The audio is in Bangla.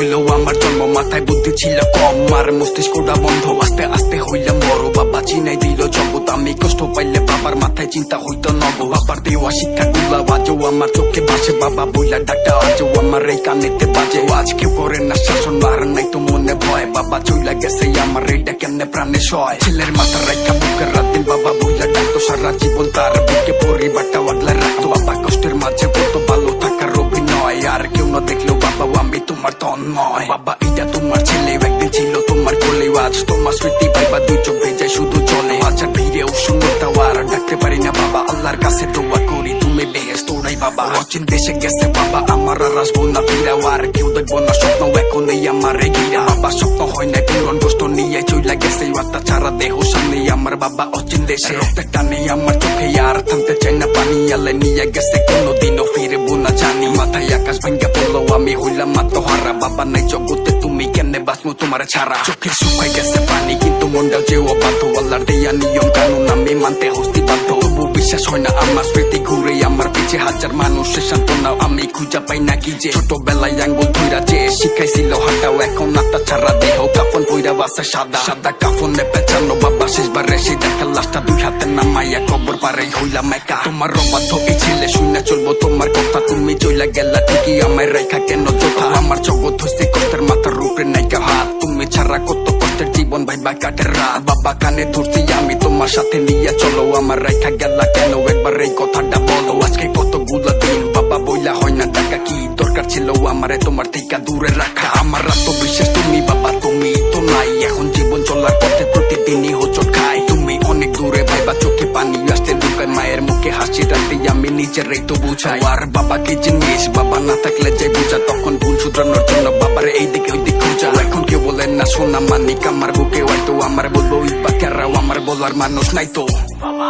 হইলো আমার জন্ম, মাথায় বুদ্ধি ছিল কম, আর মস্তিষ্কটা বন্ধ। আস্তে আস্তে হইলাম বড়, বাবা চিনাই দিল জগৎ। আমি কষ্ট পাইলে বাবার মাথায় চিন্তা হইতো নব। বাবার দেওয়া শিক্ষা গুলা বাজো আমার চোখে ভাসে, বাবা বইলা ডাক্তা আজও আমার এই কানেতে বাজে। আজ কেউ করে না শাসন, আর নাই তো মনে ভয়, বাবা চইলা গেছে আমার এইটা কেমনে প্রাণে সয়। ছেলের মাথা রাখা বুকের রাত দিন বাবা বইলা ডাকতো, সারা জীবন তার বুকে পরিবারটা আগলা রাখতো। বাবা কষ্টের মাঝে কত ভালো থাকার অভিনয়, আর কেউ না দেখলেও বাবা আমি তোমার তন্ময়। বাবা এটা তোমার ছেলে, একদিন ছিল তোমার কোলে, আজ তোমার স্মৃতি পাইবা দুই চোখ ভেজে শুধু চলে। বাজার ভিড়েও শূন্যতা আর ডাকতে পারি না বাবা, আল্লাহর কাছে দোয়া করি তুমি বেহেশত ওড়াই বাবা। অচিন দেশে গেছে বাবা আমার, আর আসবো না ফিরাও, আর কেউ দেখবো না স্বপ্ন এখন এই আমার ঘিরা। বাবা স্বপ্ন হয় না পূরণ, কষ্ট নিয়ে চইলা গেছে আত্মা ছাড়া দেহ সামনে আমার বাবা অচিন দেশে। রক্তের টানে আমার চোখে আর থামতে চাই না পানি, আলে নিয়ে গেছে কোনোদিনও ফিরবো না জানি। মাথায় আকাশ ভাঙ্গা পড়লো আমি হইলাম আত্মহারা, বাবা নাই জগতে তুমি কেমনে বাঁচবো তোমার ছাড়া। চোখে শুকাই গেছে পানি কিন্তু মনটাও যে অবাধ্য, আল্লাহর দেয়া নিয়ম কানুন আমি মানতে হস্তি বাধ্য। তবু বিশ্বাস হয় না আমার স্মৃতি ঘুরে আমার পিছে, হাজার মানুষের সান্ত্বনা আমি খুঁজা পাই না কি যে। ছোটবেলায় আঙ্গুল ধইরা যে শিখাইছিল হাঁটাও, এখন আত্মা ছাড়া দেহ কাফন পইরা বাসে সাদা সাদা কাফনে পেঁচানো। বাবা শেষবার এসে দেখা লাশটা দুই হাতে নামাইয়া খবর পারে হইলাম একা। তোমার অবাধ্য এই ছেলে শুনে চলবো তোমার কথা, তুমি চইলা গেলা ঠিকই আমার রেখা কেন যোথা। আমার জগৎ হইছে কষ্টের মাথার উপরে নাইকা হাত, তুমি ছাড়া কত কষ্টের জীবন ভাইবা কাটের রাত। বাবা কানে ধরছি আমি তোমার সাথে নিয়ে চলো, আমার রেখা গেলা কেন একবার এই কথাটা বলো। আজকে কতগুলো দিন বাবা বইলা হয় না টাকা, কি দরকার ছিল আমারে তোমার থেকে দূরে রাখা। আমার আত্মবিশ্বাস তুমি বাবা তুমি তো নাই, এখন জীবন চলার পথে প্রতিদিনই হোঁচট খাই। তুমি অনেক দূরে ভাইবা চোখে পানি আসতে ঢুকায়, মায়ের মুখে হাসি রাখতে আমি নিজেরাই তো বুঝাই। আর বাবা কি জিনিস বাবা না থাকলে যে বুঝা, তখন ভুল শুধরানোর জন্য বাবার এই দিকে ওই দিক খুঁজা। এখন কেউ বলেন না সোনা মানিক আমার বুকে হয়তো, আমার বলবো ইবা কেরাও আমার বলার মানুষ নাই তো বাবা।